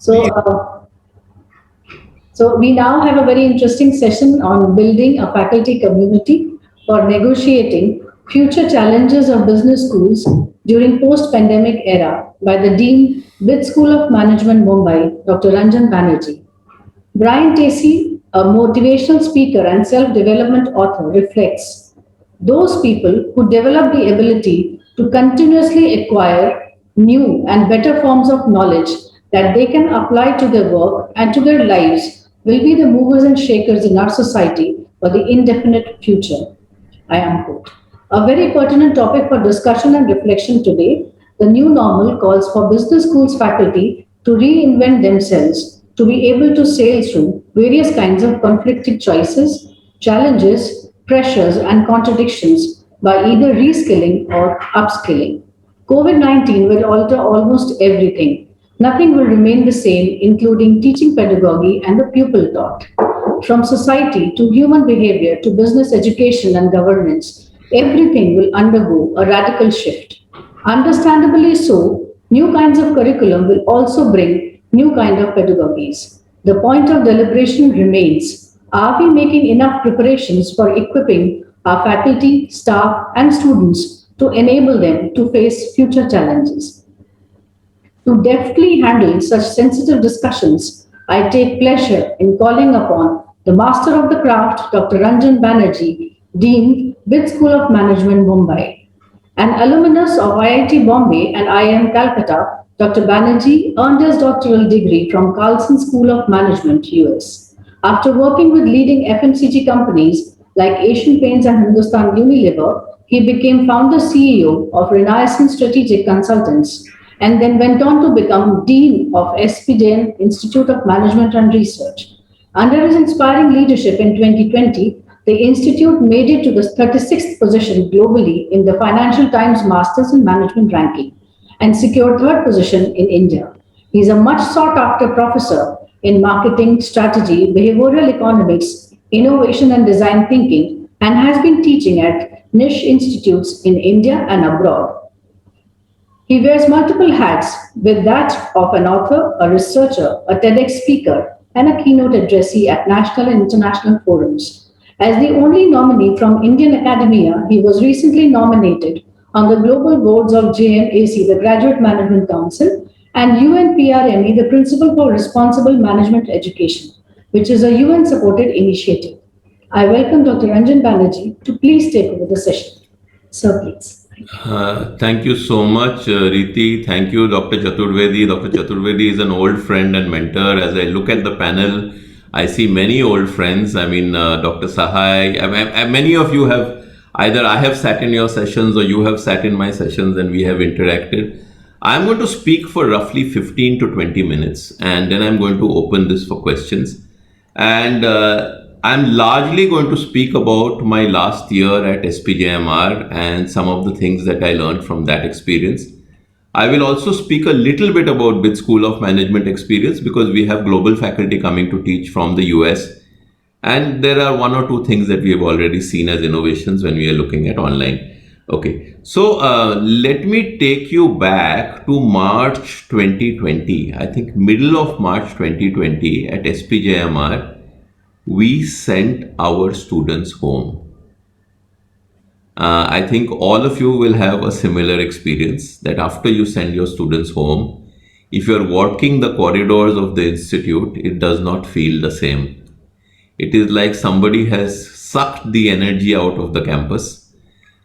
So, so we now have a very interesting session on building a faculty community for negotiating future challenges of business schools during post-pandemic era by the Dean, BIT School of Management, Mumbai, Dr. Ranjan Banerjee. Brian Tracy, a motivational speaker and self-development author, reflects those people who develop the ability to continuously acquire new and better forms of knowledge that they can apply to their work and to their lives will be the movers and shakers in our society for the indefinite future. I unquote. A very pertinent topic for discussion and reflection today. The new normal calls for business schools faculty to reinvent themselves to be able to sail through various kinds of conflicting choices, challenges, pressures, and contradictions by either reskilling or upskilling. COVID 19 will alter almost everything. Nothing will remain the same, including teaching pedagogy and the pupil taught. From society to human behavior to business education and governance, everything will undergo a radical shift. Understandably so, new kinds of curriculum will also bring new kind of pedagogies. The point of deliberation remains, are we making enough preparations for equipping our faculty, staff and students to enable them to face future challenges? To deftly handle such sensitive discussions, I take pleasure in calling upon the master of the craft, Dr. Ranjan Banerjee, Dean, BIT School of Management, Mumbai. An alumnus of IIT Bombay and IIM Calcutta, Dr. Banerjee earned his doctoral degree from Carlson School of Management, US. After working with leading FMCG companies like Asian Paints and Hindustan Unilever, he became founder CEO of Renaissance Strategic Consultants and then went on to become Dean of SPJN Institute of Management and Research. Under his inspiring leadership in 2020, the institute made it to the 36th position globally in the Financial Times Masters in Management ranking and secured third position in India. He is a much sought after professor in marketing strategy, behavioral economics, innovation and design thinking, and has been teaching at niche institutes in India and abroad. He wears multiple hats, with that of an author, a researcher, a TEDx speaker, and a keynote addressee at national and international forums. As the only nominee from Indian academia, he was recently nominated on the global boards of JMAC, the Graduate Management Council, and UNPRME, the Principle for Responsible Management Education, which is a UN-supported initiative. I welcome Dr. Ranjan Banerjee to please take over the session. Sir, please. Thank you so much, Riti. Thank you, Dr. Chaturvedi. Dr. Chaturvedi is an old friend and mentor. As I look at the panel, I see many old friends. I mean, Dr. Sahai. Many of you have either I have sat in your sessions or you have sat in my sessions and we have interacted. I'm going to speak for roughly 15 to 20 minutes and then I'm going to open this for questions. And I'm largely going to speak about my last year at SPJMR and some of the things that I learned from that experience. I will also speak a little bit about BIT School of Management experience because we have global faculty coming to teach from the US. And there are one or two things that we have already seen as innovations when we are looking at online. Okay, so let me take you back to March 2020. I think middle of March 2020 at SPJMR. We sent our students home. I think all of you will have a similar experience that after you send your students home, if you're walking the corridors of the institute, it does not feel the same. It is like somebody has sucked the energy out of the campus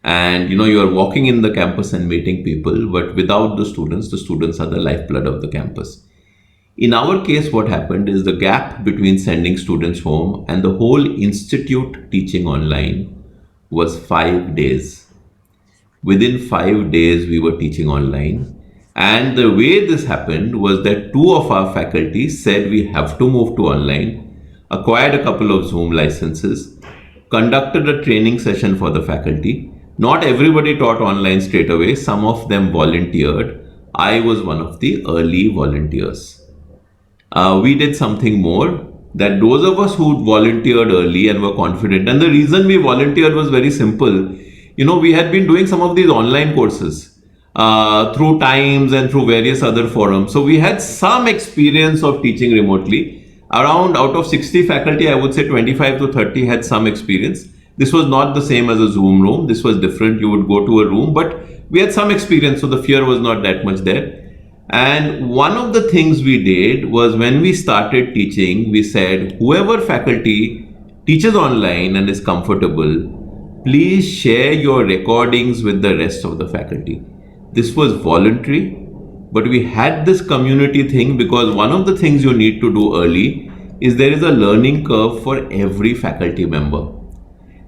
and you are walking in the campus and meeting people, but without the students are the lifeblood of the campus. In our case, what happened is the gap between sending students home and the whole institute teaching online was 5 days. Within 5 days, we were teaching online. And the way this happened was that two of our faculty said we have to move to online, acquired a couple of Zoom licenses, conducted a training session for the faculty. Not everybody taught online straight away. Some of them volunteered. I was one of the early volunteers. We did something more, that those of us who volunteered early and were confident, and the reason we volunteered was very simple. We had been doing some of these online courses. through Times and through various other forums. So we had some experience of teaching remotely. Around out of 60 faculty, I would say 25 to 30 had some experience. This was not the same as a Zoom room. This was different. You would go to a room, but we had some experience, so the fear was not that much there. And one of the things we did was when we started teaching, we said, whoever faculty teaches online and is comfortable, please share your recordings with the rest of the faculty. This was voluntary, but we had this community thing because one of the things you need to do early is there is a learning curve for every faculty member.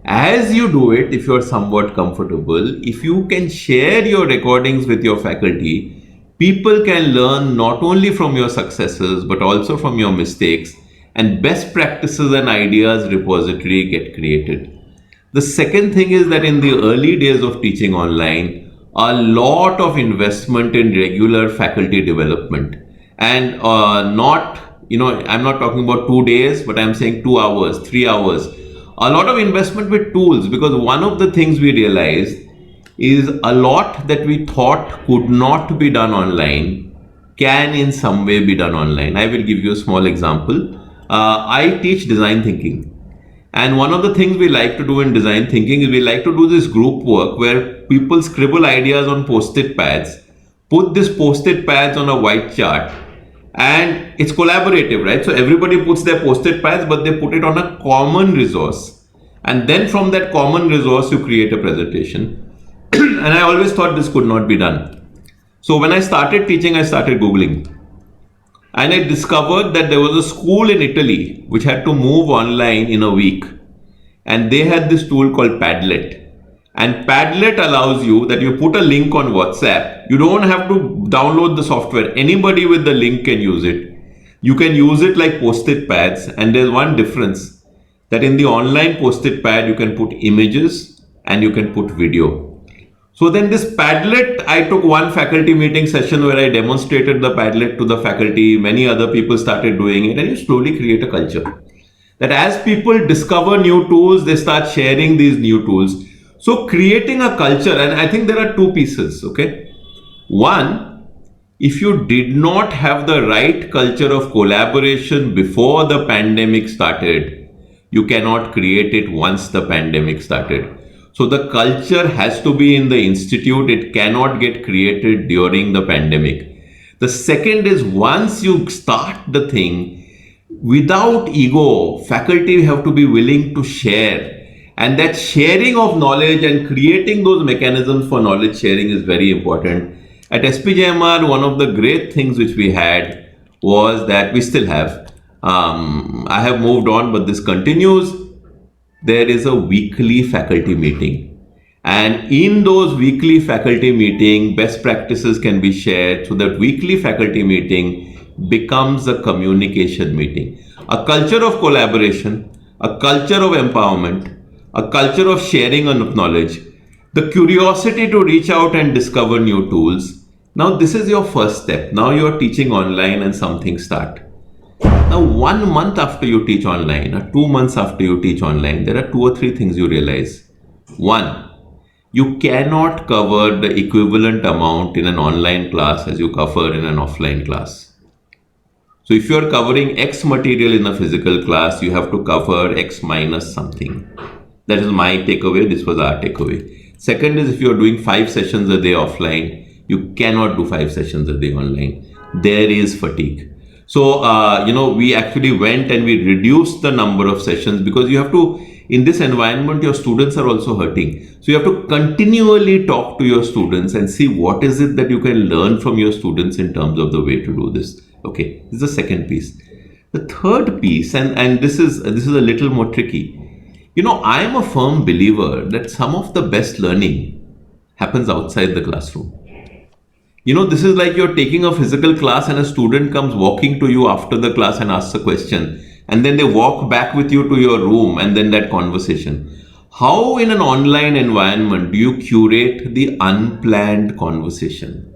As you do it, if you're somewhat comfortable, if you can share your recordings with your faculty, people can learn not only from your successes, but also from your mistakes, and best practices and ideas repository get created. The second thing is that in the early days of teaching online, a lot of investment in regular faculty development and I'm not talking about 2 days, but I'm saying 2 hours, 3 hours, a lot of investment with tools, because one of the things we realized is a lot that we thought could not be done online can in some way be done online. I will give you a small example. I teach design thinking. And one of the things we like to do in design thinking is we like to do this group work where people scribble ideas on post-it pads, put this post-it pads on a white chart, and it's collaborative, right? So everybody puts their post-it pads, but they put it on a common resource. And then from that common resource, you create a presentation. And I always thought this could not be done. So when I started teaching, I started Googling. And I discovered that there was a school in Italy which had to move online in a week. And they had this tool called Padlet. And Padlet allows you that you put a link on WhatsApp. You don't have to download the software. Anybody with the link can use it. You can use it like post-it pads. And there's one difference, that in the online post-it pad, you can put images and you can put video. So then this Padlet, I took one faculty meeting session where I demonstrated the Padlet to the faculty. Many other people started doing it, and you slowly create a culture. That as people discover new tools, they start sharing these new tools. So creating a culture, and I think there are two pieces, okay? One, if you did not have the right culture of collaboration before the pandemic started, you cannot create it once the pandemic started. So the culture has to be in the institute. It cannot get created during the pandemic. The second is once you start the thing, without ego, faculty have to be willing to share. And that sharing of knowledge and creating those mechanisms for knowledge sharing is very important. At SPJMR, one of the great things which we had was that we still have. I have moved on, but this continues. There is a weekly faculty meeting, and in those weekly faculty meeting, best practices can be shared, so that weekly faculty meeting becomes a communication meeting, a culture of collaboration, a culture of empowerment, a culture of sharing of knowledge, the curiosity to reach out and discover new tools. Now this is your first step. Now you are teaching online and some things start. Now, 1 month after you teach online, or 2 months after you teach online, there are 2 or 3 things you realize. One, you cannot cover the equivalent amount in an online class as you cover in an offline class. So if you are covering X material in a physical class, you have to cover X minus something. That is my takeaway. This was our takeaway. Second is, if you are doing 5 sessions a day offline, you cannot do 5 sessions a day online. There is fatigue. So, we actually went and we reduced the number of sessions, because you have to, in this environment, your students are also hurting. So you have to continually talk to your students and see what is it that you can learn from your students in terms of the way to do this. Okay, this is the second piece. The third piece, and this is a little more tricky. I am a firm believer that some of the best learning happens outside the classroom. This is like you're taking a physical class and a student comes walking to you after the class and asks a question, and then they walk back with you to your room, and then that conversation. How in an online environment do you curate the unplanned conversation?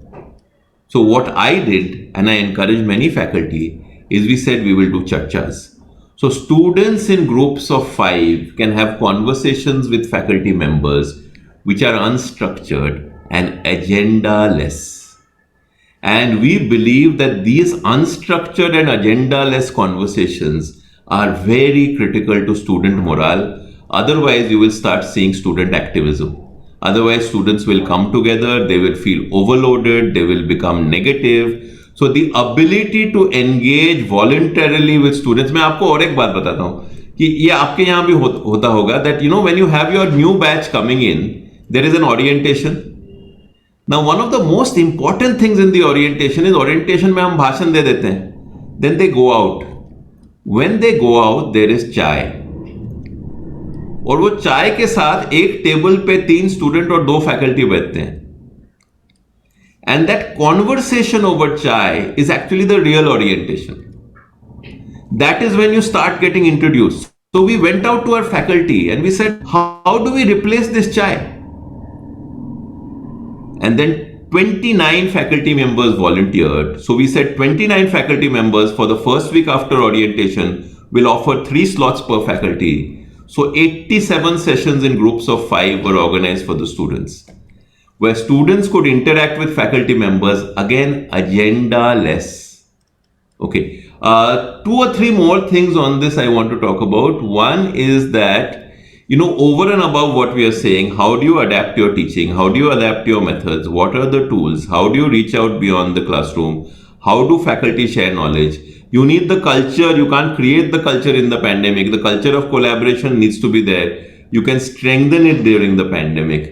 So what I did, and I encourage many faculty, is we said we will do charchas. So students in groups of 5 can have conversations with faculty members which are unstructured, and agenda-less. And we believe that these unstructured and agenda-less conversations are very critical to student morale. Otherwise, you will start seeing student activism. Otherwise, students will come together, they will feel overloaded, they will become negative. So the ability to engage voluntarily with students, मैं आपको और एक बात बताता हूँ कि ये आपके यहाँ भी होता होगा that when you have your new batch coming in, there is an orientation. Now one of the most important things in the orientation is orientation में हम भाषण दे देते हैं. Then they go out. When they go out, there is चाय. और वो चाय के साथ एक टेबल पे 3 स्टूडेंट और 2 फैकल्टी बैठते हैं. And that conversation over chai is actually the real orientation. That is when you start getting introduced. So we went out to our faculty and we said, how do we replace this chai? And then 29 faculty members volunteered. So we said 29 faculty members for the first week after orientation will offer 3 slots per faculty. So 87 sessions in groups of 5 were organized for the students, where students could interact with faculty members, again, agenda-less. Okay, 2 or 3 more things on this I want to talk about. One is that, over and above what we are saying, how do you adapt your teaching? How do you adapt your methods? What are the tools? How do you reach out beyond the classroom? How do faculty share knowledge? You need the culture. You can't create the culture in the pandemic. The culture of collaboration needs to be there. You can strengthen it during the pandemic.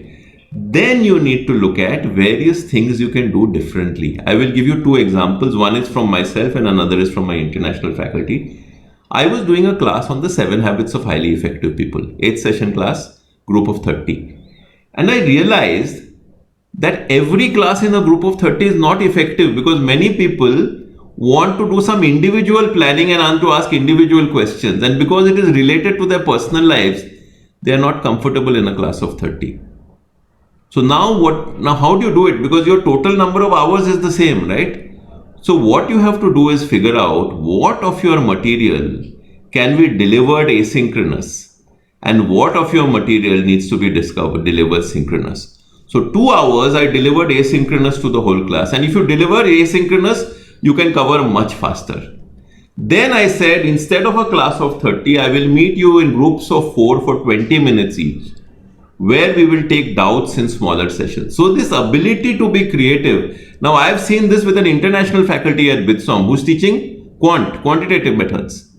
Then you need to look at various things you can do differently. I will give you 2 examples. One is from myself and another is from my international faculty. I was doing a class on the 7 habits of highly effective people, 8th session class, group of 30. And I realized that every class in a group of 30 is not effective because many people want to do some individual planning and want to ask individual questions. And because it is related to their personal lives, they are not comfortable in a class of 30. So now how do you do it? Because your total number of hours is the same, right? So what you have to do is figure out what of your material can be delivered asynchronous and what of your material needs to be delivered synchronous. So 2 hours I delivered asynchronous to the whole class. And if you deliver asynchronous, you can cover much faster. Then I said, instead of a class of 30, I will meet you in groups of 4 for 20 minutes each, where we will take doubts in smaller sessions. So this ability to be creative. Now I have seen this with an international faculty at BITSOM who's teaching quantitative methods.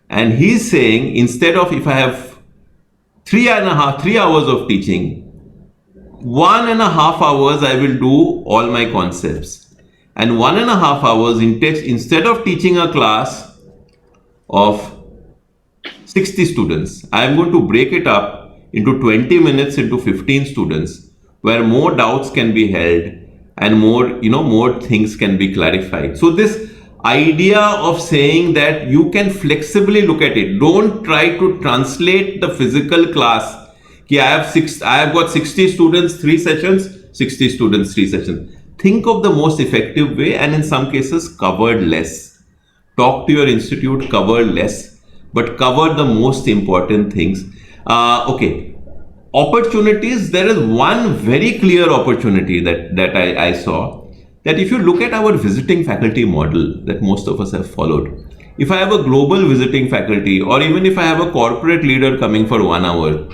And he's saying, instead of if I have 3 hours of teaching, 1.5 hours I will do all my concepts. And 1.5 hours instead of teaching a class of 60 students, I am going to break it up into 20 minutes into 15 students, where more doubts can be held and more things can be clarified. So this idea of saying that you can flexibly look at it, don't try to translate the physical class. I have got 60 students, 3 sessions, 60 students, 3 sessions. Think of the most effective way, and in some cases covered less. Talk to your institute, cover less, but cover the most important things. Okay, opportunities. There is one very clear opportunity that I saw, that if you look at our visiting faculty model that most of us have followed, if I have a global visiting faculty, or even if I have a corporate leader coming for 1 hour,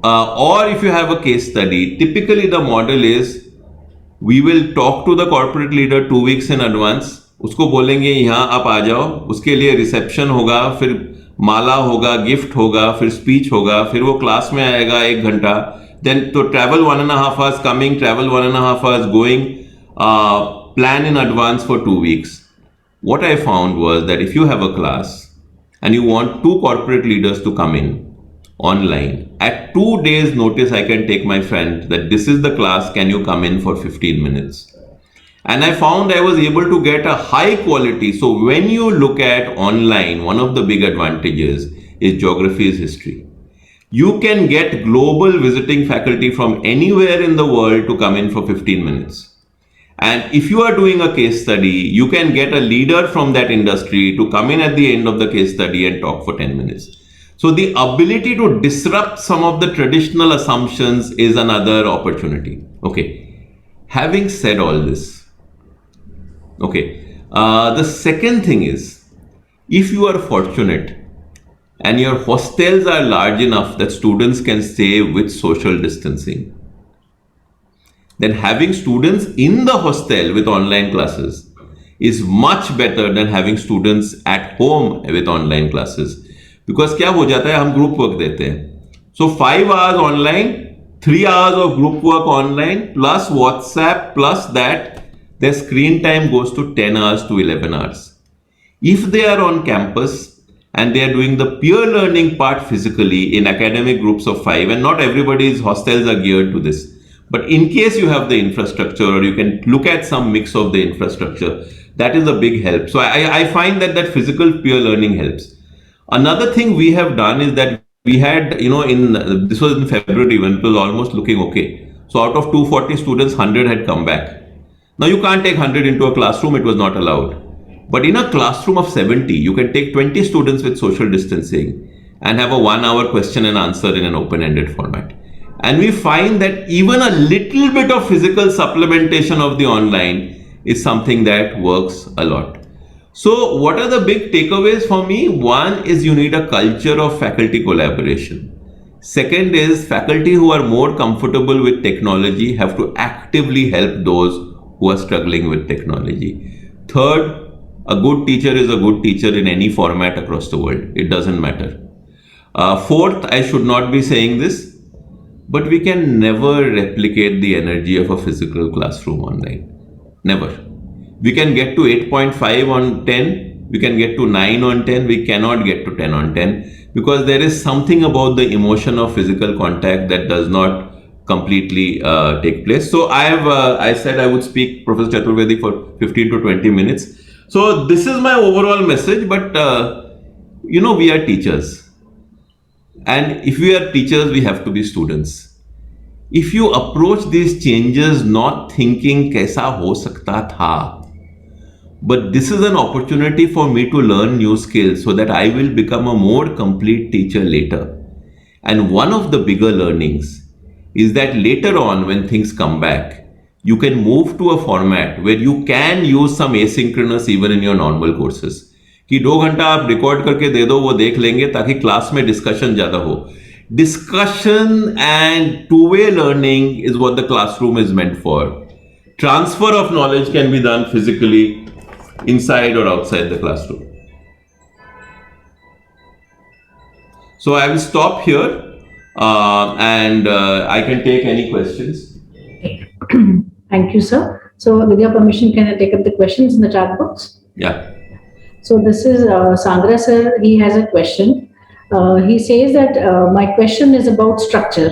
or if you have a case study, typically the model is we will talk to the corporate leader 2 weeks in advance. उसको बोलेंगे यहाँ आप आ जाओ, उसके लिए reception होगा, फिर माला होगा, गिफ्ट होगा, फिर स्पीच होगा, फिर वो क्लास में आएगा 1 घंटा. Then to travel 1.5 hours coming, travel 1.5 hours going, plan in advance for 2 weeks. What I found was that if you have a class and you want 2 corporate leaders to come in online, at 2 days notice I can take my friend that this is the class, can you come in for 15 minutes? And I found I was able to get a high quality. So when you look at online, one of the big advantages is geography is history. You can get global visiting faculty from anywhere in the world to come in for 15 minutes. And if you are doing a case study, you can get a leader from that industry to come in at the end of the case study and talk for 10 minutes. So the ability to disrupt some of the traditional assumptions is another opportunity. Okay. Having said all this, okay, the second thing is, if you are fortunate and your hostels are large enough that students can stay with social distancing, then having students in the hostel with online classes is much better than having students at home with online classes. Because क्या हो जाता है, हम group work देते हैं, so 5 hours online, 3 hours of group work online plus WhatsApp plus that, their screen time goes to 10 hours to 11 hours. If they are on campus and they are doing the peer learning part physically in academic groups of 5, and not everybody's hostels are geared to this, but in case you have the infrastructure, or you can look at some mix of the infrastructure, that is a big help. So I find that physical peer learning helps. Another thing we have done is that we had, this was in February when it was almost looking okay. So out of 240 students, 100 had come back. Now you can't take 100 into a classroom, it was not allowed. But in a classroom of 70, you can take 20 students with social distancing and have a 1 hour question and answer in an open-ended format. And we find that even a little bit of physical supplementation of the online is something that works a lot. So what are the big takeaways for me? One is you need a culture of faculty collaboration. Second is faculty who are more comfortable with technology have to actively help those who are struggling with technology. Third, a good teacher is a good teacher in any format across the world. It doesn't matter. Fourth, I should not be saying this, but we can never replicate the energy of a physical classroom online. Never. We can get to 8.5 on 10. We can get to 9 on 10. We cannot get to 10 on 10 because there is something about the emotion of physical contact that does not completely take place. So I said I would speak, Professor Chaturvedi, for 15 to 20 minutes. So this is my overall message, but we are teachers. And if we are teachers, we have to be students. If you approach these changes not thinking kaisa ho sakta tha, but this is an opportunity for me to learn new skills so that I will become a more complete teacher later. And one of the bigger learnings is that later on when things come back, you can move to a format where you can use some asynchronous even in your normal courses. कि 2 घंटा आप record करके दे दो, वो देख लेंगे ताकि class में डिस्कशन ज्यादा हो. Discussion and two-way learning is what the classroom is meant for. Transfer of knowledge can be done physically inside or outside the classroom. So I will stop here and I can take any questions. Thank you, sir. So with your permission, can I take up the questions in the chat box? Yeah. So this is Sandra sir. He has a question. He says that my question is about structure.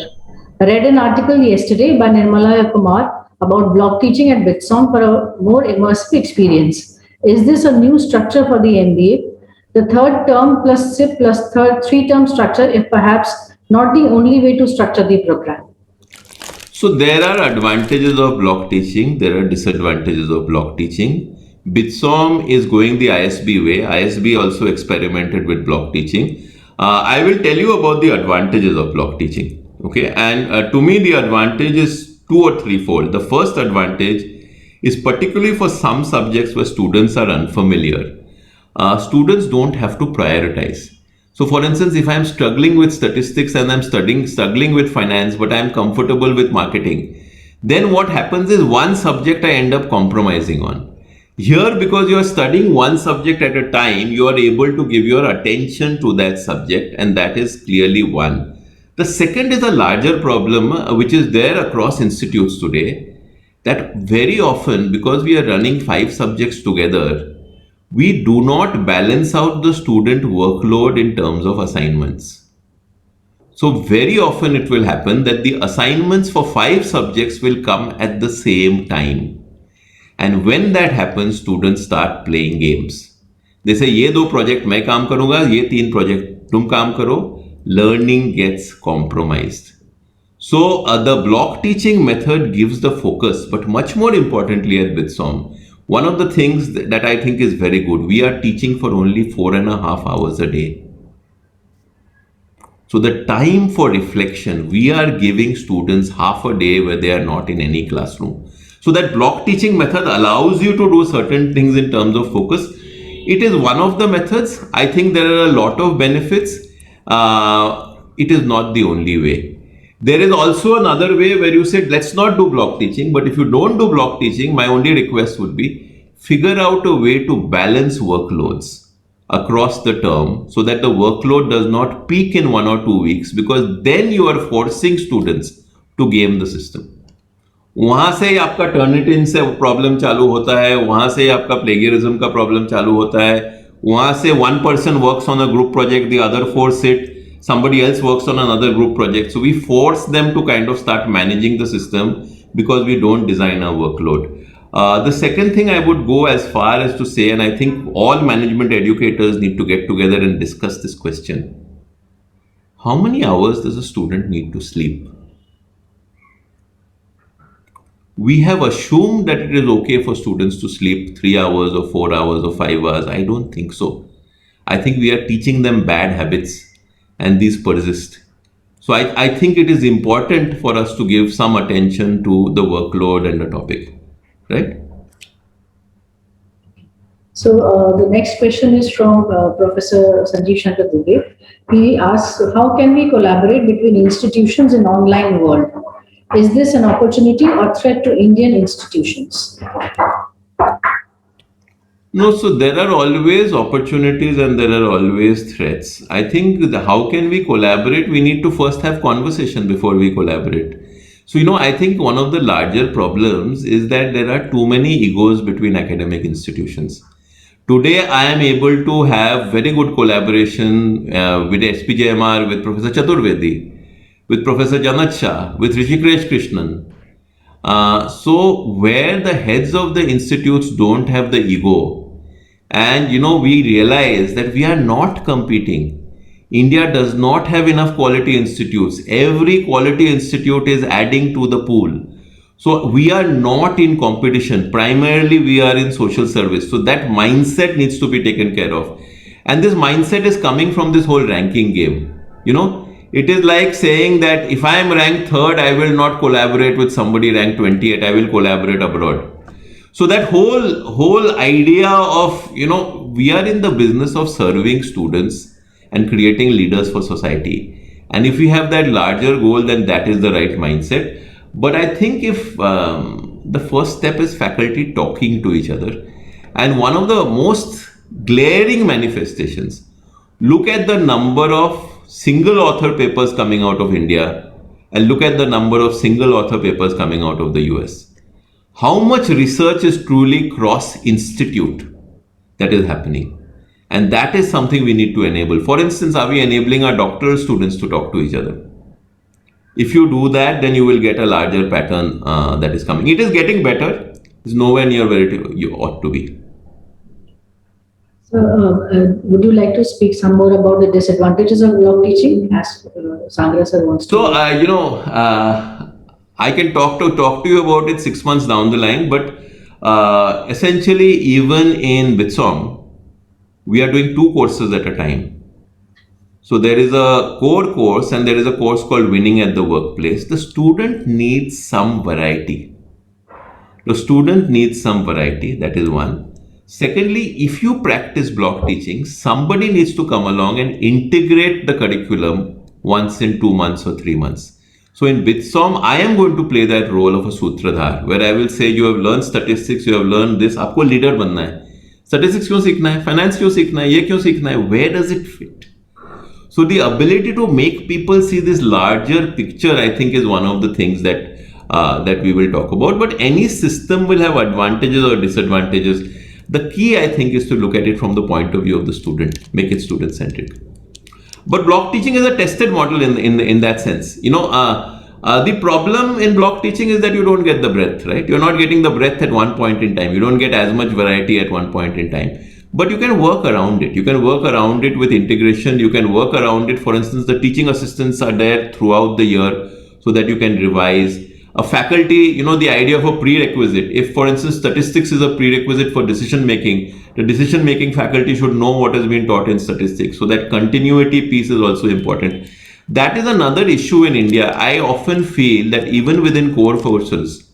I read an article yesterday by Nirmala Kumar about block teaching at Bitsom for a more immersive experience. Is this a new structure for the MBA? The third term plus SIP plus third 3-term structure is perhaps not the only way to structure the program. So there are advantages of block teaching. There are disadvantages of block teaching. Bitsom is going the ISB way. ISB also experimented with block teaching. I will tell you about the advantages of block teaching. Okay, and to me the advantage is 2 or 3-fold. The first advantage is particularly for some subjects where students are unfamiliar. Students don't have to prioritize. So for instance, if I'm struggling with statistics and I'm struggling with finance, but I'm comfortable with marketing, then what happens is one subject I end up compromising on. Here, because you are studying one subject at a time, you are able to give your attention to that subject, and that is clearly one. The second is a larger problem which is there across institutes today, that very often, because we are running 5 subjects together, we do not balance out the student workload in terms of assignments. So very often it will happen that the assignments for 5 subjects will come at the same time. And when that happens, students start playing games. They say, ये 2 project मैं काम करूँगा, ये 3 project तुम काम करो. Learning gets compromised. So the block teaching method gives the focus, but much more importantly at Bitsom, one of the things that I think is very good, we are teaching for only 4.5 hours a day. So the time for reflection, we are giving students half a day where they are not in any classroom. So that block teaching method allows you to do certain things in terms of focus. It is one of the methods. I think there are a lot of benefits. It is not the only way. There is also another way where you said, let's not do block teaching. But if you don't do block teaching, my only request would be figure out a way to balance workloads across the term so that the workload does not peak in 1 or 2 weeks, because then you are forcing students to game the system. वहां से ही आपका Turnitin से problem चालू होता है, वहां से ही आपका प्लेगियरिज्म का प्रॉब्लम चालू होता है, वहां से one person works on a group project, the other four sit, somebody else works on another group project. So we force them to kind of start managing the system because we don't design our workload. The second thing I would go as far as to say, and I think all management educators need to get together and discuss this question: how many hours does a student need to sleep? We have assumed that it is okay for students to sleep 3 hours or 4 hours or 5 hours. I don't think so. I think we are teaching them bad habits and these persist. So I think it is important for us to give some attention to the workload and the topic, right? So the next question is from Professor Sanjeev Shankar Dubey. He asks, how can we collaborate between institutions in online world? Is this an opportunity or threat to Indian institutions? No, so there are always opportunities and there are always threats. I think how can we collaborate? We need to first have conversation before we collaborate. So, I think one of the larger problems is that there are too many egos between academic institutions. Today, I am able to have very good collaboration with SPJMR, with Professor Chaturvedi, with Professor Janat Shah, with Rishikesh Krishnan. So where the heads of the institutes don't have the ego, and we realize that we are not competing. India does not have enough quality institutes. Every quality institute is adding to the pool. So we are not in competition. Primarily, we are in social service. So that mindset needs to be taken care of. And this mindset is coming from this whole ranking game. It is like saying that if I am ranked third, I will not collaborate with somebody ranked 28. I will collaborate abroad. So that whole idea of, we are in the business of serving students and creating leaders for society. And if we have that larger goal, then that is the right mindset. But I think if the first step is faculty talking to each other, and one of the most glaring manifestations, look at the number of single author papers coming out of India and look at the number of single author papers coming out of the US. How much research is truly cross-institute that is happening? And that is something we need to enable. For instance, are we enabling our doctoral students to talk to each other? If you do that, then you will get a larger pattern that is coming. It is getting better. It's nowhere near where you ought to be. So, would you like to speak some more about the disadvantages of block teaching, as Sangra sir wants to? So, I can talk to you about it 6 months down the line, but essentially, even in BITSOM, we are doing 2 courses at a time. So there is a core course and there is a course called Winning at the Workplace. The student needs some variety. That is one. Secondly, if you practice block teaching, somebody needs to come along and integrate the curriculum once in 2 months or 3 months. So in BITSOM, I am going to play that role of a Sutradhar, where I will say, you have learned statistics, you have learned this, आपको leader बनना है. Statistics क्यों सीखना है? Finance क्यों सीखना है? ये क्यों सीखना है? Where does it fit? So the ability to make people see this larger picture, I think, is one of the things that we will talk about. But any system will have advantages or disadvantages. The key, I think, is to look at it from the point of view of the student, make it student-centric. But block teaching is a tested model in that sense. The problem in block teaching is that you don't get the breadth, right? You're not getting the breadth at one point in time. You don't get as much variety at one point in time. But you can work around it. You can work around it with integration. You can work around it. For instance, the teaching assistants are there throughout the year so that you can revise. A faculty, the idea of a prerequisite. If, for instance, statistics is a prerequisite for decision making, the decision making faculty should know what has been taught in statistics. So that continuity piece is also important. That is another issue in India. I often feel that even within core courses,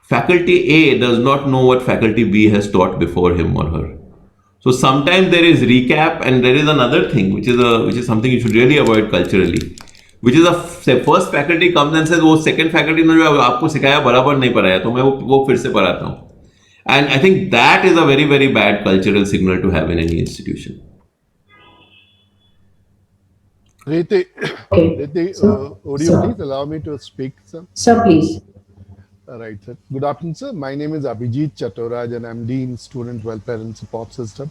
faculty A does not know what faculty B has taught before him or her. So sometimes there is recap, and there is another thing which is something you should really avoid culturally, which is a say first faculty comes and says वो second faculty ने जो आपको सिखाया बराबर नहीं पढ़ाया तो मैं वो फिर से पढ़ाता हूँ. And I think that is a very, very bad cultural signal to have in any institution. Riti, Okay. Riti, would you So, please allow me to speak, sir? sir, please. Right, sir. Good afternoon, sir. My name is Abhijit Chaturaj, and I'm Dean Student Welfare and Support System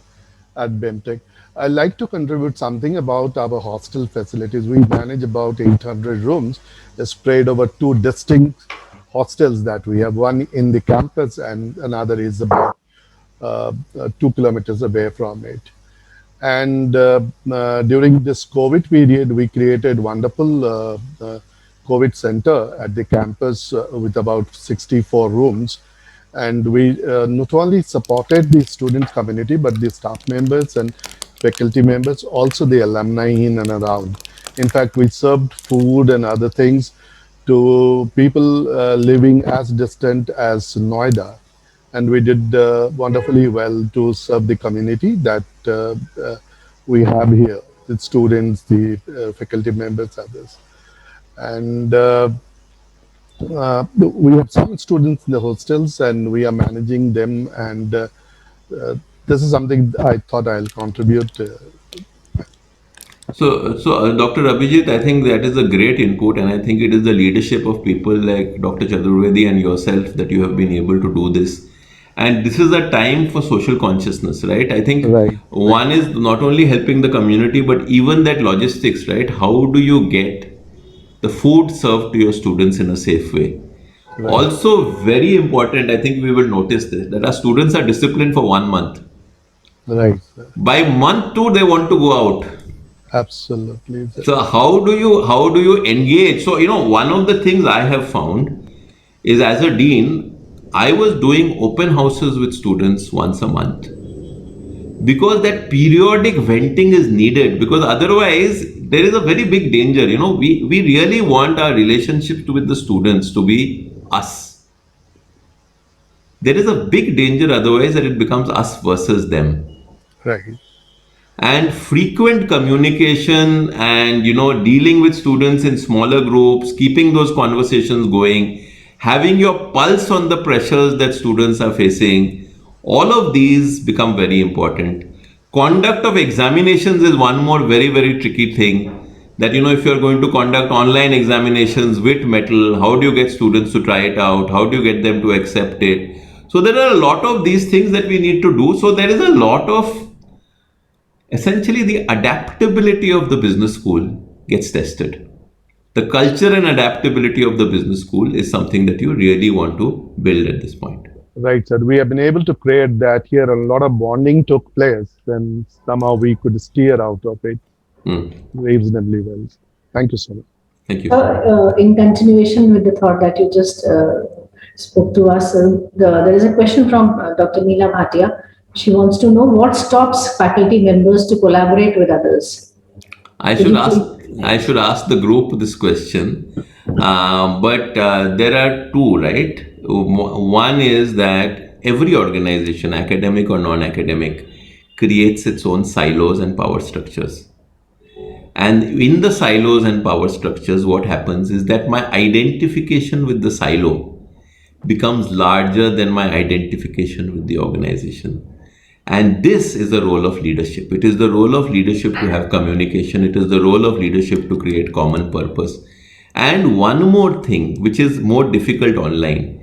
at BEMTech. I'd like to contribute something about our hostel facilities. We manage about 800 rooms spread over two distinct hostels that we have. One in the campus, and another is about 2 kilometers away from it. And during this COVID period, we created wonderful COVID center at the campus with about 64 rooms. And we not only supported the student community, but the staff members and faculty members, also the alumni in and around. In fact, we served food and other things to people living as distant as Noida, and we did wonderfully well to serve the community that we have here, the students, the faculty members, others. And we have some students in the hostels, and we are managing them. And this is something I thought I'll contribute. So Dr. Abhijit, I think that is a great input, and I think it is the leadership of people like Dr. Chaturvedi and yourself that you have been able to do this. And this is a time for social consciousness, right? I think Right. one is not only helping the community, but even that logistics, right? How do you get the food served to your students in a safe way? Right. Also, very important, I think we will notice this, that our students are disciplined for 1 month. Right. By month two, they want to go out. Absolutely. So how do you engage? So one of the things I have found is, as a dean, I was doing open houses with students once a month, because that periodic venting is needed, because otherwise there is a very big danger. We really want our relationships with the students to be us. There is a big danger otherwise that it becomes us versus them. Right. And frequent communication and dealing with students in smaller groups, keeping those conversations going, having your pulse on the pressures that students are facing, all of these become very important. Conduct of examinations is one more very, very tricky thing, that if you're going to conduct online examinations with metal, how do you get students to try it out, how do you get them to accept it? So there are a lot of these things that we need to do. So there is a lot of, essentially, the adaptability of the business school gets tested. The culture and adaptability of the business school is something that you really want to build at this point. Right, sir. We have been able to create that here. A lot of bonding took place, and somehow we could steer out of it reasonably well. Thank you so much. Thank you. In continuation with the thought that you just spoke to us, there is a question from Dr. Neela Bhatia. She wants to know what stops faculty members to collaborate with others. I should ask the group this question, but there are two, right? One is that every organization, academic or non-academic, creates its own silos and power structures. And in the silos and power structures, what happens is that my identification with the silo becomes larger than my identification with the organization. And this is the role of leadership. It is the role of leadership to have communication. It is the role of leadership to create common purpose. And one more thing, which is more difficult online.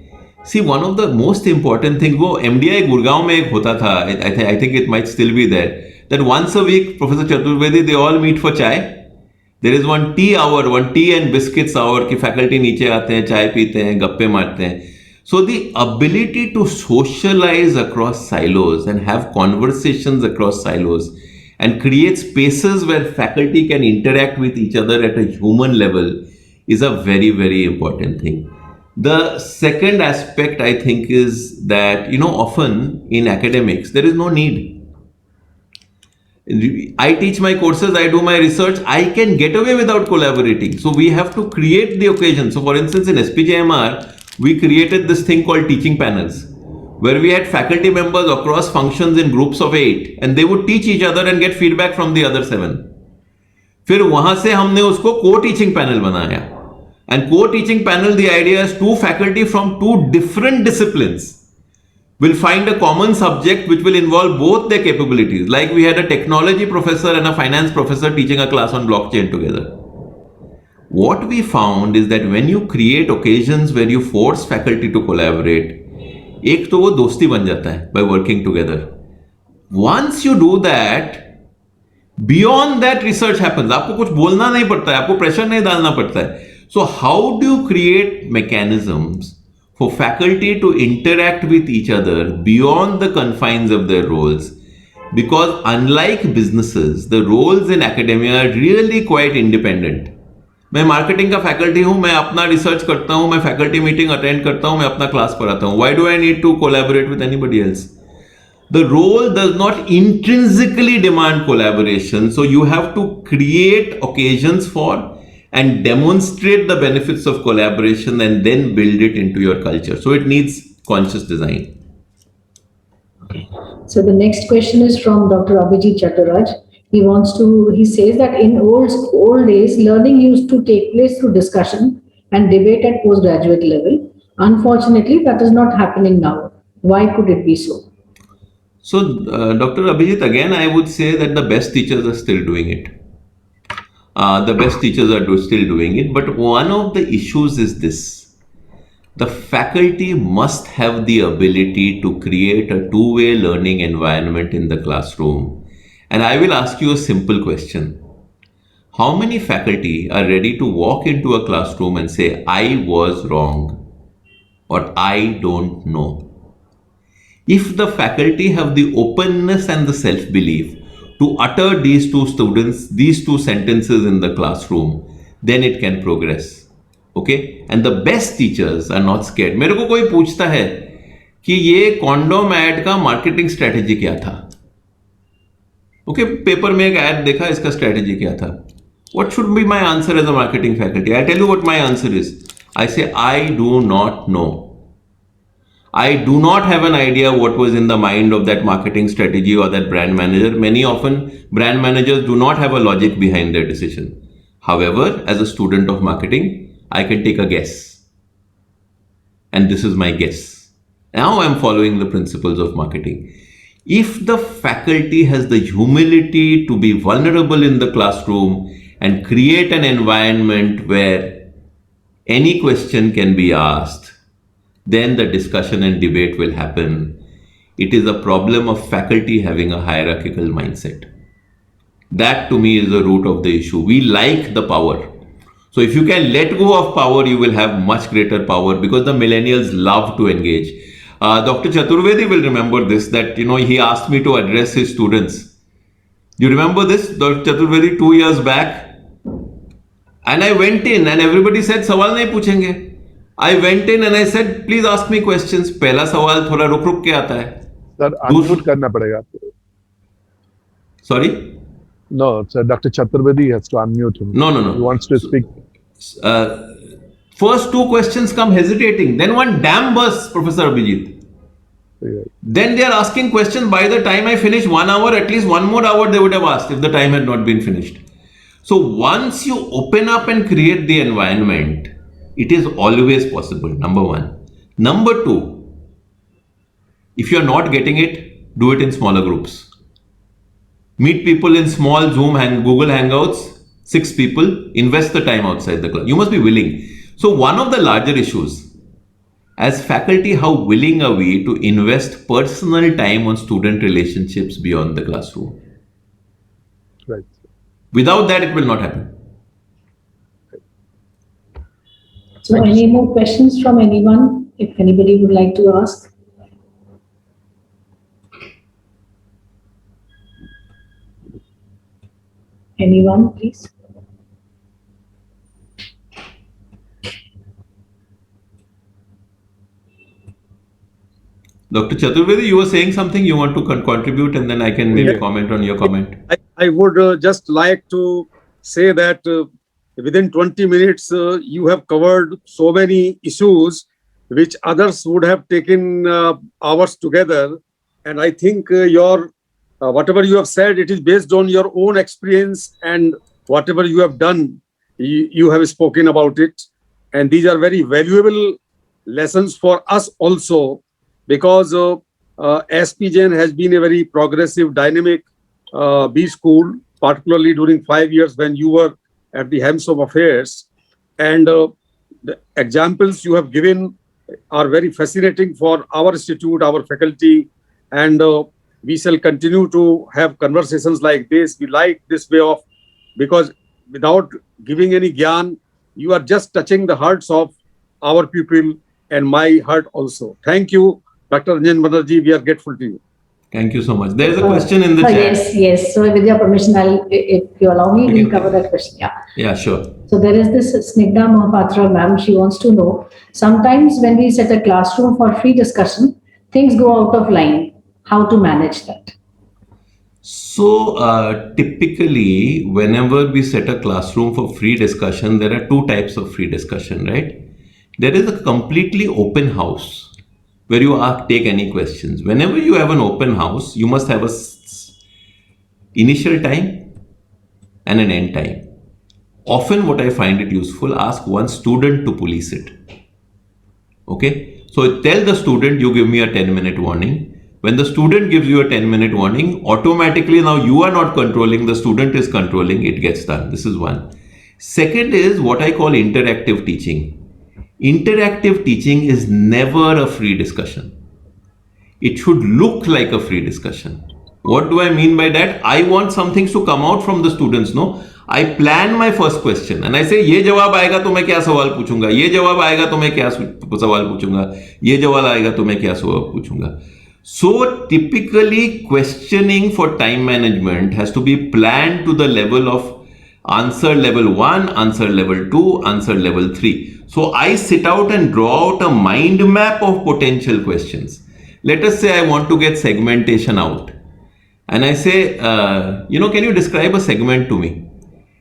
See, one of the most important things, वो MDI Gurgaon में एक होता था, I think it might still be there, that once a week, Professor Chaturvedi, they all meet for chai. There is one tea hour, one tea and biscuits hour कि faculty नीचे आते हैं, चाय पीते हैं, गप्पे मारते हैं. So the ability to socialize across silos and have conversations across silos and create spaces where faculty can interact with each other at a human level is a very, very important thing. The second aspect, I think, is that, often in academics, there is no need. I teach my courses, I do my research, I can get away without collaborating. So we have to create the occasion. So for instance, in SPJMR, we created this thing called teaching panels, where we had faculty members across functions in groups of 8, and they would teach each other and get feedback from the other 7. फिर वहां से हमने उसको co-teaching panel बनाया. And co-teaching panel, the idea is 2 faculty from 2 different disciplines will find a common subject which will involve both their capabilities. Like we had a technology professor and a finance professor teaching a class on blockchain together. What we found is that when you create occasions where you force faculty to collaborate, एक तो वो दोस्ती बन जाता है by working together. Once you do that, beyond that research happens. आपको कुछ बोलना नहीं पड़ता है, आपको प्रेशर नहीं डालना पड़ता है. So how do you create mechanisms for faculty to interact with each other beyond the confines of their roles? Because unlike businesses, the roles in academia are really quite independent. मैं marketing का faculty हूं, मैं अपना research करता हूं, मैं faculty meeting attend करता हूं, मैं अपना क्लास पढ़ाता हूं. Why do I need to collaborate with anybody else? The role does not intrinsically demand collaboration, so you have to create occasions for and demonstrate the benefits of collaboration and then build it into your culture. So it needs conscious design. So the next question is from Dr. Abhijit Chaturaj. He says that in old days, learning used to take place through discussion and debate at postgraduate level. Unfortunately, that is not happening now. Why could it be so? So, Dr. Abhijit, again, I would say that the best teachers are still doing it. The best teachers are still doing it. But one of the issues is this. The faculty must have the ability to create a two-way learning environment in the classroom. And I will ask you a simple question. How many faculty are ready to walk into a classroom and say, I was wrong or I don't know? If the faculty have the openness and the self-belief to utter these two sentences in the classroom, then it can progress. Okay? And the best teachers are not scared. मेरे को कोई पूछता है कि ये condom add का marketing strategy क्या था? ओके, पेपर में एक एड देखा, इसका स्ट्रेटेजी क्या था? What should be my answer as a marketing faculty? I tell you what my answer is. I say, I do not know. I do not have an idea what was in the mind of that marketing strategy or that brand manager. Many often brand managers do not have a logic behind their decision. However, as a student of marketing, I can take a guess. And this is my guess. Now I'm following the principles of marketing. If the faculty has the humility to be vulnerable in the classroom and create an environment where any question can be asked, then the discussion and debate will happen. It is a problem of faculty having a hierarchical mindset. That to me is the root of the issue. We like the power. So if you can let go of power, you will have much greater power because the millennials love to engage. Dr. Chaturvedi will remember this, that, he asked me to address his students. You remember this, Dr. Chaturvedi, 2 years back? And I went in and everybody said, सवाल नहीं पूछेंगे. I went in and I said, please ask me questions. पहला सवाल थोड़ा रुक के आता है. Sir, unmute करना पड़ेगा आपको. Sorry? No, sir, Dr. Chaturvedi has to unmute him. No. He wants to speak. First 2 questions come hesitating. Then one damn burst, Professor Abhijit. Yeah. Then they are asking questions. By the time I finish 1 hour, at least 1 more hour they would have asked if the time had not been finished. So once you open up and create the environment, it is always possible, number 1. Number 2, if you are not getting it, do it in smaller groups. Meet people in small Zoom and Google Hangouts, 6 people, invest the time outside the class. You must be willing. So one of the larger issues, as faculty, how willing are we to invest personal time on student relationships beyond the classroom? Right. Without that, it will not happen. So any more questions from anyone, if anybody would like to ask? Anyone, please? Dr. Chaturvedi, you were saying something you want to contribute and then I can maybe comment on your comment. I would just like to say that within 20 minutes, you have covered so many issues which others would have taken hours together. And I think your whatever you have said, it is based on your own experience, and whatever you have done, you have spoken about it. And these are very valuable lessons for us also, because SP Jain has been a very progressive, dynamic B school, particularly during 5 years when you were at the helms of affairs. And the examples you have given are very fascinating for our institute, our faculty, and we shall continue to have conversations like this. We like this way of, because without giving any gyan, you are just touching the hearts of our people and my heart also. Thank you, Dr. Ranjan Banerjee. We are grateful to you. Thank you so much. There is a question in the chat. Yes. So with your permission, if you allow me, we'll cover that question. Yeah. Yeah, sure. So there is this Snigdha Mohapatra ma'am. She wants to know, sometimes when we set a classroom for free discussion, things go out of line. How to manage that? So typically, whenever we set a classroom for free discussion, there are two types of free discussion, right? There is a completely open house where you take any questions. Whenever you have an open house, you must have a initial time and an end time. Often what I find it useful, ask one student to police it. Okay, so tell the student, you give me a 10-minute warning. When the student gives you a 10-minute warning, automatically now you are not controlling, the student is controlling, it gets done. This is one. Second is what I call interactive teaching. Interactive teaching is never a free discussion. It should look like a free discussion. What do I mean by that? I want some things to come out from the students. No, I plan my first question and I say, ये जवाब आएगा तो मैं क्या सवाल पूछूंगा, ये जवाब आएगा तो मैं क्या सवाल पूछूंगा, ये जवाब आएगा तो मैं क्या सवाल पूछूंगा. So typically questioning for time management has to be planned to the level of answer level 1, answer level 2, answer level 3. So I sit out and draw out a mind map of potential questions. Let us say I want to get segmentation out. And I say, can you describe a segment to me?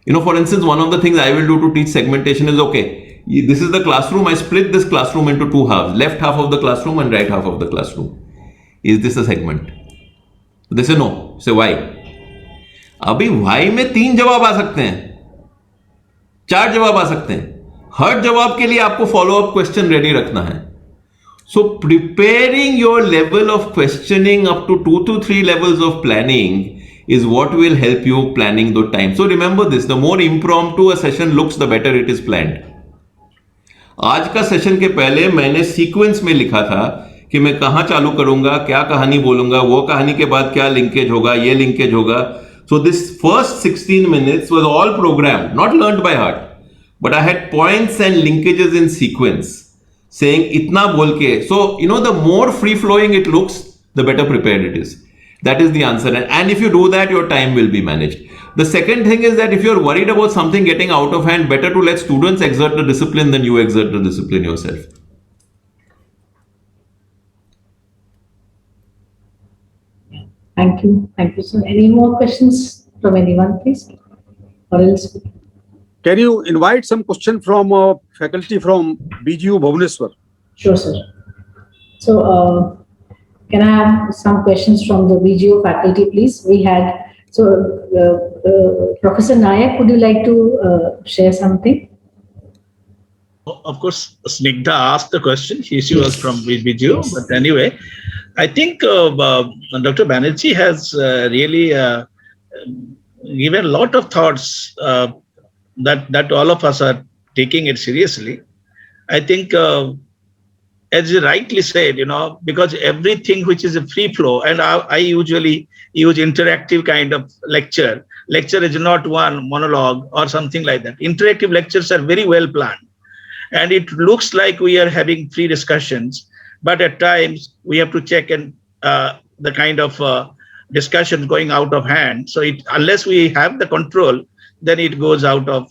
For instance, one of the things I will do to teach segmentation is, okay, this is the classroom. I split this classroom into two halves, left half of the classroom and right half of the classroom. Is this a segment? They say no. Say why? अभी why में 3 जवाब आ सकते हैं, 4 जवाब आ सकते हैं. हर जवाब के लिए आपको फॉलो अप क्वेश्चन रेडी रखना है. So preparing your level of questioning up to 2 to 3 levels of planning is what will help you planning the time. So remember this, the more impromptu a session looks, the better it is planned. आज का session के पहले मैंने sequence में लिखा था कि मैं कहां चालू करूंगा, क्या कहानी बोलूंगा, वो कहानी के बाद क्या लिंकेज होगा, ये लिंकेज होगा. So this first 16 minutes was all programmed, not learned by heart, but I had points and linkages in sequence saying itna bol ke. So the more free flowing it looks, the better prepared it is. That is the answer. And if you do that, your time will be managed. The second thing is that if you're worried about something getting out of hand, better to let students exert the discipline than you exert the discipline yourself. Thank you. So any more questions from anyone, please? Or else? Can you invite some question from faculty from BGU Bhubaneswar? Sure, sir. So can I have some questions from the BGU faculty, please? We had, Professor Nayak, would you like to share something? Of course, Snigdha asked the question. She was from BGU, Yes. But anyway, I think Dr. Banerjee has really given a lot of thoughts that all of us are taking it seriously. I think, as you rightly said, because everything which is a free flow, and I usually use interactive kind of lecture. Lecture is not one monologue or something like that. Interactive lectures are very well planned. And it looks like we are having free discussions, but at times we have to check and the kind of discussion going out of hand. So unless we have the control, then it goes out of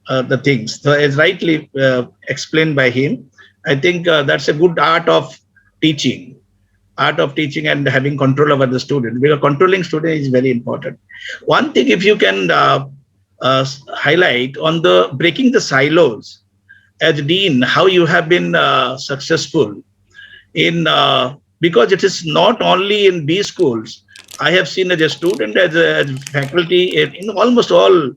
the things. So as rightly explained by him, I think that's a good art of teaching. art of teaching and having control over the student, because controlling student is very important. One thing, if you can highlight on the breaking the silos, as dean, how you have been successful in, because it is not only in B schools. I have seen as a student, as a faculty in almost all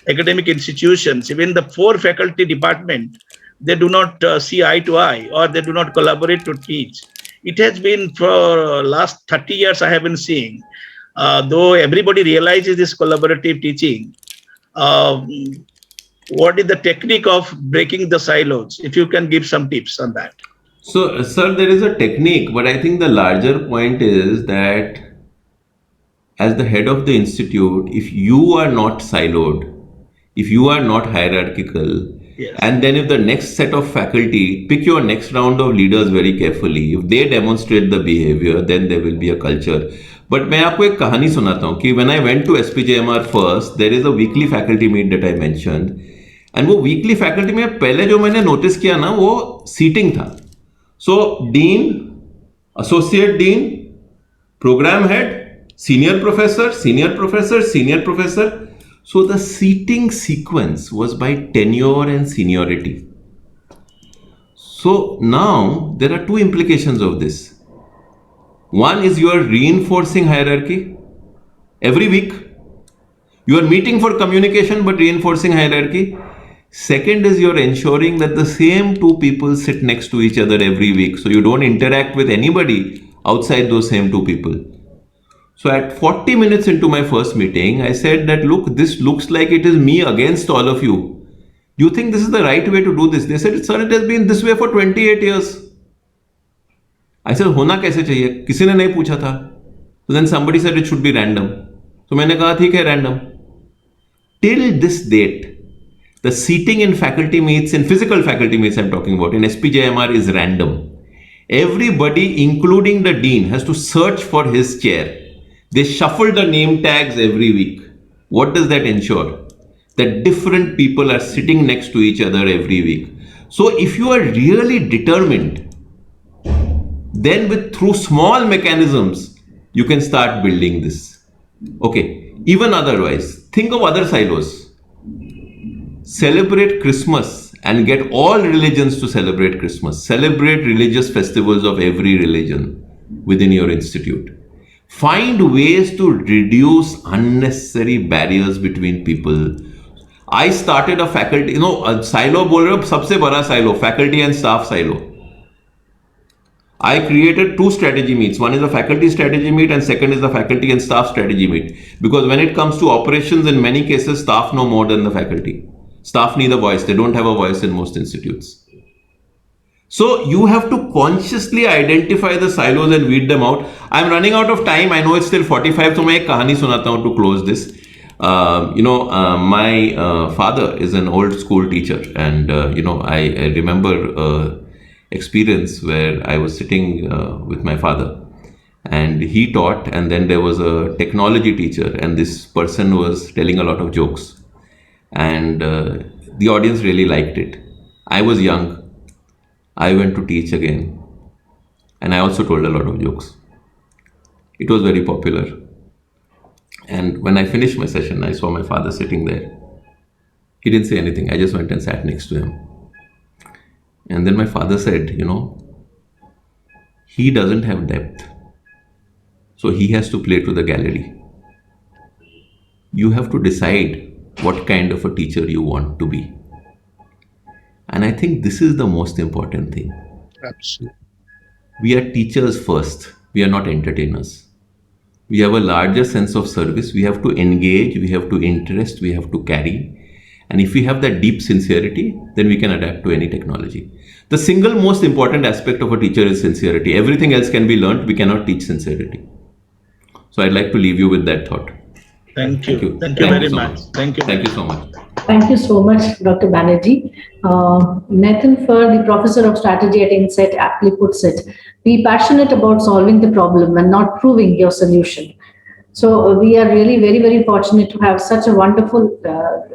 academic institutions, even the 4 faculty department, they do not see eye to eye, or they do not collaborate to teach. It has been for last 30 years I have been seeing, though everybody realizes this collaborative teaching. What is the technique of breaking the silos? If you can give some tips on that. So, sir, there is a technique, but I think the larger point is that as the head of the institute, if you are not siloed, if you are not hierarchical, Yes. and then if the next set of faculty, pick your next round of leaders very carefully, if they demonstrate the behavior, then there will be a culture. But मैं आपको एक कहानी सुनाता हूँ कि when I went to SPJMR first, there is a weekly faculty meet that I mentioned, and वो weekly faculty में पहले जो मैंने notice किया ना, वो seating था. So dean, associate dean, program head, senior professor, senior professor, senior professor. So the seating sequence was by tenure and seniority. So now there are 2 implications of this. One is you are reinforcing hierarchy every week. You are meeting for communication but reinforcing hierarchy. Second is you're ensuring that the same 2 people sit next to each other every week. So you don't interact with anybody outside those same 2 people. So at 40 minutes into my first meeting, I said that, look, this looks like it is me against all of you. Do you think this is the right way to do this? They said, sir, it has been this way for 28 years. I said, होना कैसे चाहिए? किसी ने नहीं पूछा था. So then somebody said it should be random. So मैंने कहा ठीक है random. Till this date, the seating in faculty meets, in physical faculty meets I'm talking about, in SPJMR is random. Everybody, including the dean, has to search for his chair. They shuffle the name tags every week. What does that ensure? That different people are sitting next to each other every week. So if you are really determined, then through small mechanisms, you can start building this. Okay, even otherwise, think of other silos. Celebrate Christmas and get all religions to celebrate Christmas. Celebrate religious festivals of every religion within your institute. Find ways to reduce unnecessary barriers between people. I started a faculty, a silo बोल रहे हो, सबसे बड़ा silo, faculty and staff silo. I created 2 strategy meets. One is a faculty strategy meet and second is the faculty and staff strategy meet. Because when it comes to operations, in many cases, staff know more than the faculty. Staff need a voice. They don't have a voice in most institutes. So you have to consciously identify the silos and weed them out. I'm running out of time. I know it's still 45. So मैं एक कहानी सुनाता हूँ to close this. My father is an old school teacher, and I remember experience where I was sitting with my father, and he taught, and then there was a technology teacher, and this person was telling a lot of jokes, and the audience really liked it. I was young. I went to teach again, and I also told a lot of jokes. It was very popular. And when I finished my session, I saw my father sitting there. He didn't say anything. I just went and sat next to him. And then my father said, he doesn't have depth. So he has to play to the gallery. You have to decide what kind of a teacher you want to be. And I think this is the most important thing. Absolutely. We are teachers first. We are not entertainers. We have a larger sense of service. We have to engage, we have to interest, we have to carry. And if we have that deep sincerity, then we can adapt to any technology. The single most important aspect of a teacher is sincerity. Everything else can be learned. We cannot teach sincerity. So I'd like to leave you with that thought. Thank you. Thank you very much. Thank you. Thank you so much. Thank you so much, Dr. Banerjee. Nathan Fur, the professor of strategy at INSET, aptly puts it, be passionate about solving the problem and not proving your solution. So we are really very, very fortunate to have such a wonderful,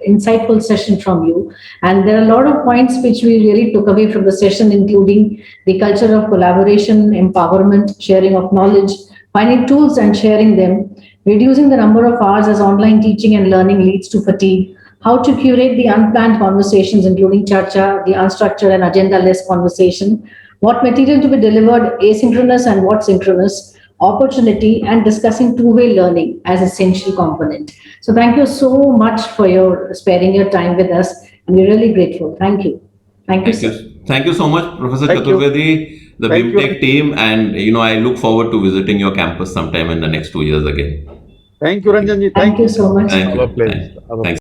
insightful session from you. And there are a lot of points which we really took away from the session, including the culture of collaboration, empowerment, sharing of knowledge, finding tools and sharing them, reducing the number of hours as online teaching and learning leads to fatigue, how to curate the unplanned conversations, including charcha, the unstructured and agenda-less conversation, what material to be delivered asynchronous and what synchronous, opportunity, and discussing two-way learning as essential component. So thank you so much for your sparing your time with us, and we're really grateful. Thank you. Thank you, Thank sir. you. Thank you so much, Professor Thank you. Chaturvedi, the Thank you. BIMTech team, and I look forward to visiting your campus sometime in the next 2 years again. Thank you, Ranjanji. Thank you so much. Thank you. Our pleasure. Thanks.